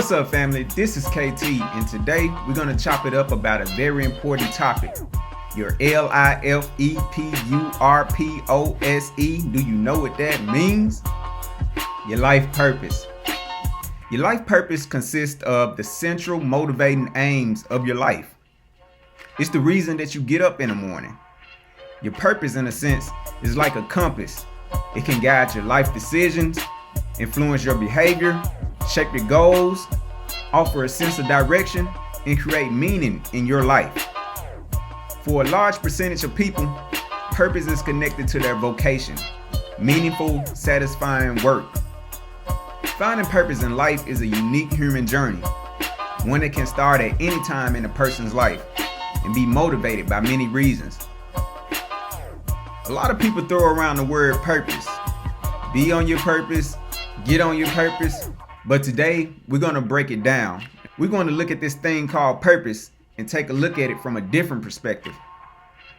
What's up, family? This is KT, and today we're going to chop it up about a very important topic. Your LIFEPURPOSE. Do you know what that means? Your life purpose. Your life purpose consists of the central motivating aims of your life. It's the reason that you get up in the morning. Your purpose, in a sense, is like a compass. It can guide your life decisions, influence your behavior, shape your goals, offer a sense of direction, and create meaning in your life. For a large percentage of people, purpose is connected to their vocation, meaningful, satisfying work. Finding purpose in life is a unique human journey, one that can start at any time in a person's life and be motivated by many reasons. A lot of people throw around the word purpose. Be on your purpose, get on your purpose. But today, we're going to break it down. We're going to look at this thing called purpose and take a look at it from a different perspective.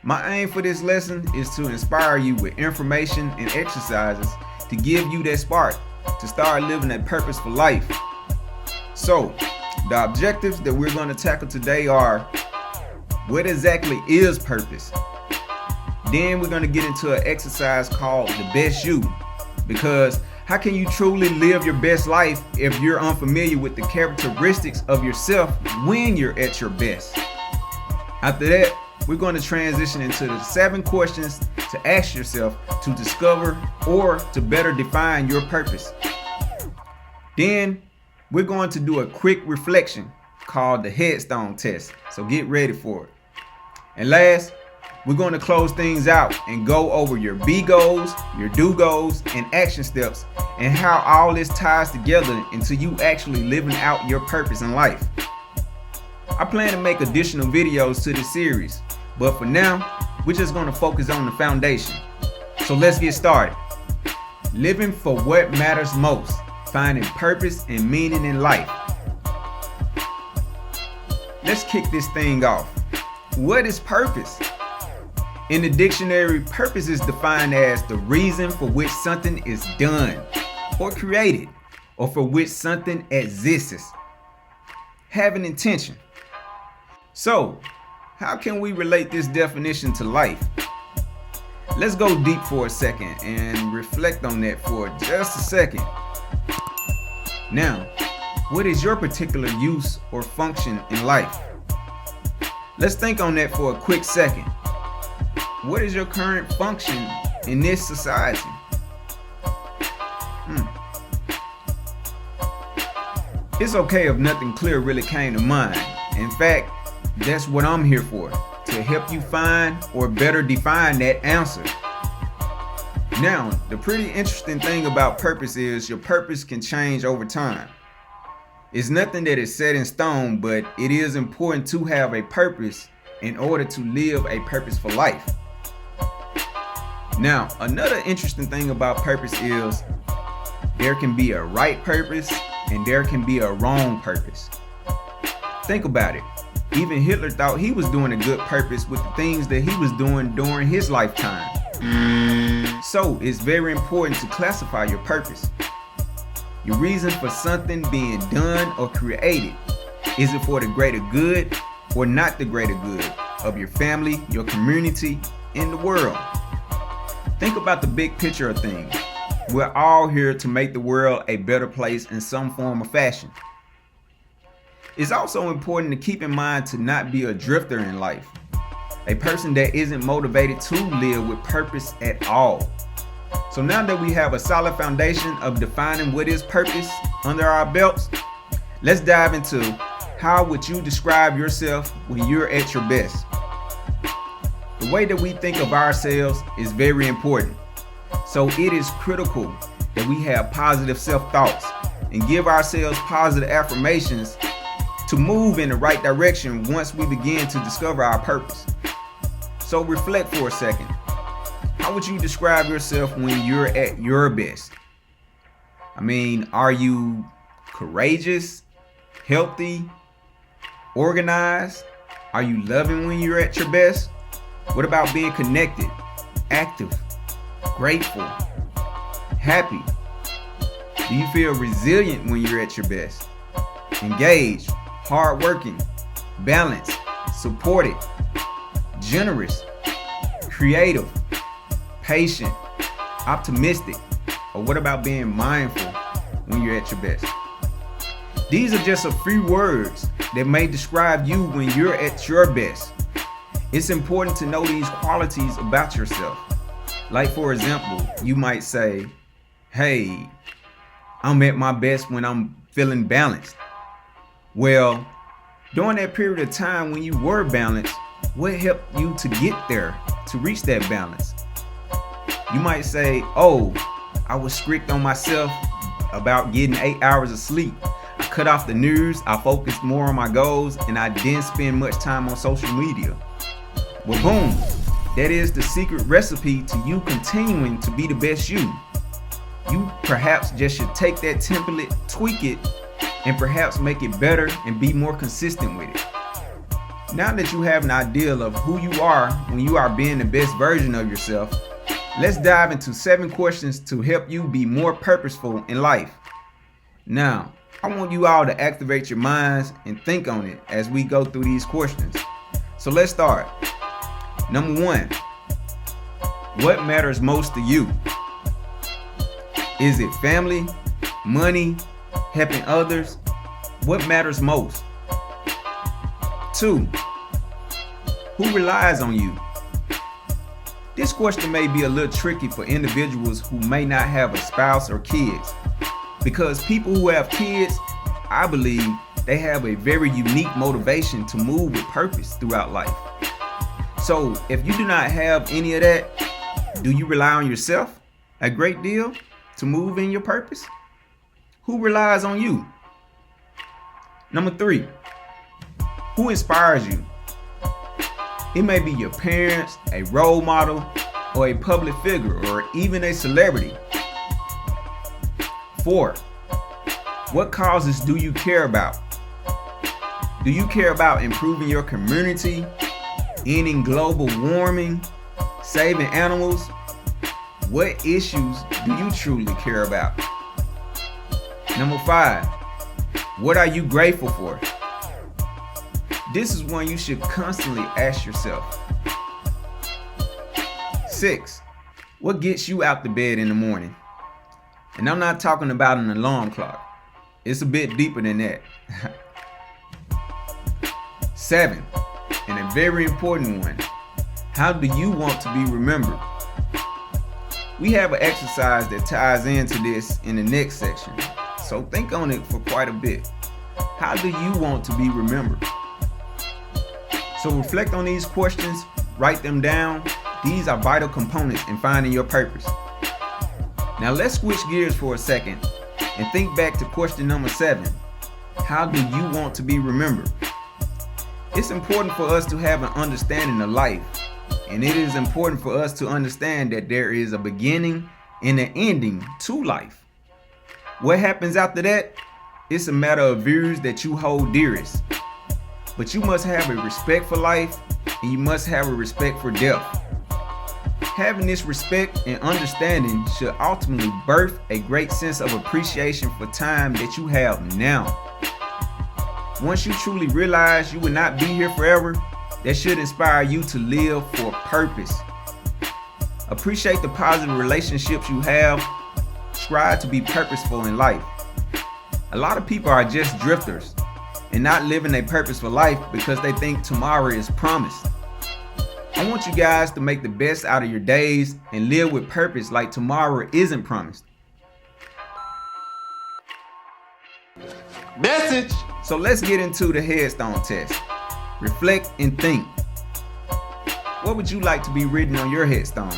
My aim for this lesson is to inspire you with information and exercises to give you that spark to start living a purposeful life. So, the objectives that we're going to tackle today are: what exactly is purpose? Then we're going to get into an exercise called the best you, because how can you truly live your best life if you're unfamiliar with the characteristics of yourself when you're at your best? After that, we're going to transition into the 7 questions to ask yourself to discover or to better define your purpose. Then we're going to do a quick reflection called the headstone test. So get ready for it. And last, we're going to close things out and go over your be goals, your do goals, and action steps, and how all this ties together into you actually living out your purpose in life. I plan to make additional videos to this series, but for now, we're just going to focus on the foundation. So let's get started. Living for what matters most, finding purpose and meaning in life. Let's kick this thing off. What is purpose? In the dictionary, purpose is defined as the reason for which something is done or created, or for which something exists. Have an intention. So, how can we relate this definition to life? Let's go deep for a second and reflect on that for just a second. Now, what is your particular use or function in life? Let's think on that for a quick second. What is your current function in this society? It's okay if nothing clear really came to mind. In fact, that's what I'm here for, to help you find or better define that answer. Now, the pretty interesting thing about purpose is your purpose can change over time. It's nothing that is set in stone, but it is important to have a purpose in order to live a purposeful life. Now, another interesting thing about purpose is there can be a right purpose and there can be a wrong purpose. Think about it. Even Hitler thought he was doing a good purpose with the things that he was doing during his lifetime. So it's very important to classify your purpose. Your reason for something being done or created. Is it for the greater good or not the greater good of your family, your community, and the world? Think about the big picture of things. We're all here to make the world a better place in some form or fashion. It's also important to keep in mind to not be a drifter in life, a person that isn't motivated to live with purpose at all. So now that we have a solid foundation of defining what is purpose under our belts, let's dive into how would you describe yourself when you're at your best. The way that we think of ourselves is very important. So it is critical that we have positive self-thoughts and give ourselves positive affirmations to move in the right direction once we begin to discover our purpose. So reflect for a second. How would you describe yourself when you're at your best? Are you courageous, healthy, organized? Are you loving when you're at your best? What about being connected, active, grateful, happy? Do you feel resilient when you're at your best? engaged, hardworking, balanced, supported, generous, creative, patient, optimistic, or what about being mindful when you're at your best? These are just a few words that may describe you when you're at your best. It's important to know these qualities about yourself. Like, for example, you might say, hey, I'm at my best when I'm feeling balanced. Well, during that period of time when you were balanced, what helped you to get there, to reach that balance? You might say, oh, I was strict on myself about getting 8 hours of sleep. I cut off the news, I focused more on my goals, and I didn't spend much time on social media. Well, boom, that is the secret recipe to you continuing to be the best you. You perhaps just should take that template, tweak it, and perhaps make it better and be more consistent with it. Now that you have an idea of who you are when you are being the best version of yourself, let's dive into 7 questions to help you be more purposeful in life. Now, I want you all to activate your minds and think on it as we go through these questions. So let's start. Number 1, what matters most to you? Is it family, money, helping others? What matters most? 2, who relies on you? This question may be a little tricky for individuals who may not have a spouse or kids, because people who have kids, I believe, they have a very unique motivation to move with purpose throughout life. So if you do not have any of that, do you rely on yourself a great deal to move in your purpose? Who relies on you? Number 3, who inspires you? It may be your parents, a role model, or a public figure, or even a celebrity. 4, what causes do you care about? Do you care about improving your community, ending global warming, saving animals? What issues do you truly care about? Number 5, what are you grateful for? This is one you should constantly ask yourself. 6, what gets you out the bed in the morning? And I'm not talking about an alarm clock. It's a bit deeper than that. 7, and a very important one, how do you want to be remembered? We have an exercise that ties into this in the next section, so think on it for quite a bit. How do you want to be remembered? So reflect on these questions, write them down. These are vital components in finding your purpose. Now let's switch gears for a second and think back to question number 7. How do you want to be remembered? It's important for us to have an understanding of life, and it is important for us to understand that there is a beginning and an ending to life. What happens after that? It's a matter of views that you hold dearest. But you must have a respect for life, and you must have a respect for death. Having this respect and understanding should ultimately birth a great sense of appreciation for time that you have now. Once you truly realize you will not be here forever, that should inspire you to live for purpose. Appreciate the positive relationships you have. Strive to be purposeful in life. A lot of people are just drifters and not living a purposeful life because they think tomorrow is promised. I want you guys to make the best out of your days and live with purpose like tomorrow isn't promised. Message! So let's get into the headstone test. Reflect and think. What would you like to be written on your headstone?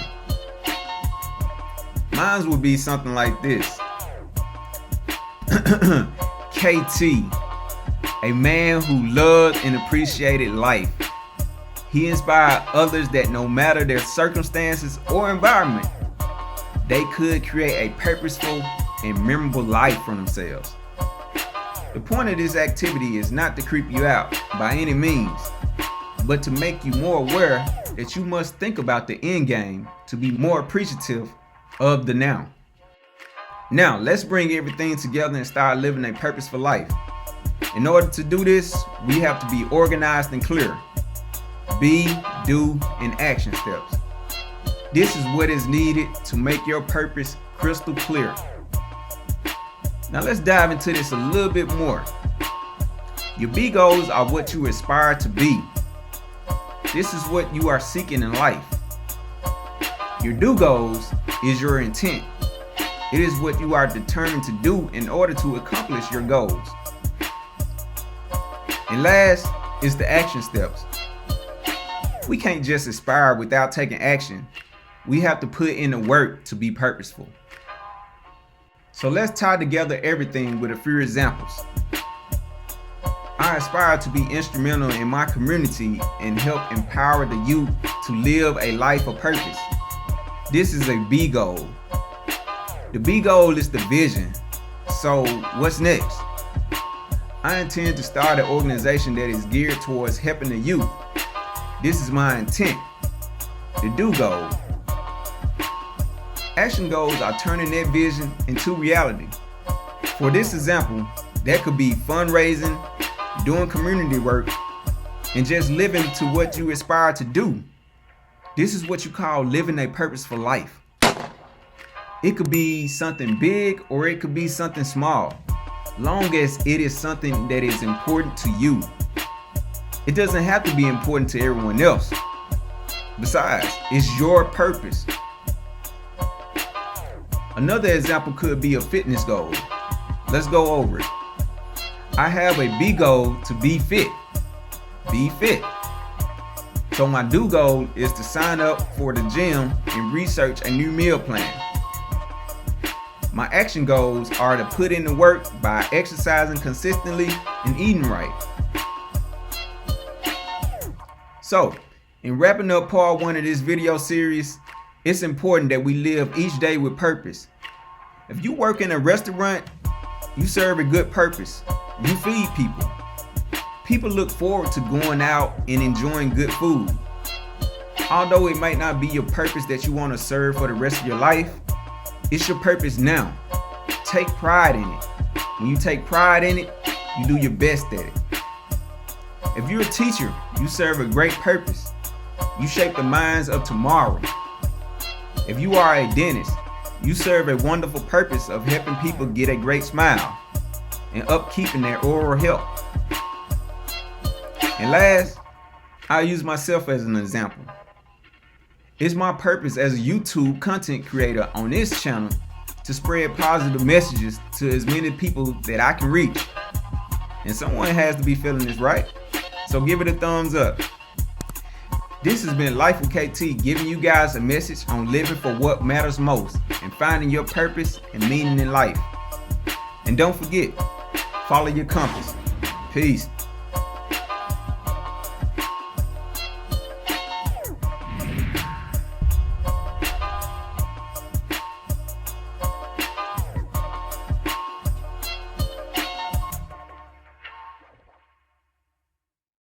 Mine would be something like this. KT, a man who loved and appreciated life. He inspired others that no matter their circumstances or environment, they could create a purposeful and memorable life for themselves. The point of this activity is not to creep you out by any means, but to make you more aware that you must think about the end game to be more appreciative of the now. Now, let's bring everything together and start living a purposeful life. In order to do this, we have to be organized and clear. Be, do, and action steps. This is what is needed to make your purpose crystal clear. Now let's dive into this a little bit more. Your be goals are what you aspire to be. This is what you are seeking in life. Your do goals is your intent. It is what you are determined to do in order to accomplish your goals. And last is the action steps. We can't just aspire without taking action. We have to put in the work to be purposeful. So let's tie together everything with a few examples. I aspire to be instrumental in my community and help empower the youth to live a life of purpose. This is a B goal. The B goal is the vision. So what's next? I intend to start an organization that is geared towards helping the youth. This is my intent. The do goal. Action goals are turning that vision into reality. For this example, that could be fundraising, doing community work, and just living to what you aspire to do. This is what you call living a purposeful life. It could be something big or it could be something small, long as it is something that is important to you. It doesn't have to be important to everyone else. Besides, it's your purpose. Another example could be a fitness goal. Let's go over it. I have a B goal to be fit. Be fit. So my do goal is to sign up for the gym and research a new meal plan. My action goals are to put in the work by exercising consistently and eating right. So, in wrapping up part 1 of this video series, it's important that we live each day with purpose. If you work in a restaurant, you serve a good purpose. You feed people. People look forward to going out and enjoying good food. Although it might not be your purpose that you want to serve for the rest of your life, it's your purpose now. Take pride in it. When you take pride in it, you do your best at it. If you're a teacher, you serve a great purpose. You shape the minds of tomorrow. If you are a dentist, you serve a wonderful purpose of helping people get a great smile and upkeeping their oral health. And last, I'll use myself as an example. It's my purpose as a YouTube content creator on this channel to spread positive messages to as many people that I can reach. And someone has to be feeling this, right? So give it a thumbs up. This has been Life with KT, giving you guys a message on living for what matters most and finding your purpose and meaning in life. And don't forget, follow your compass. Peace.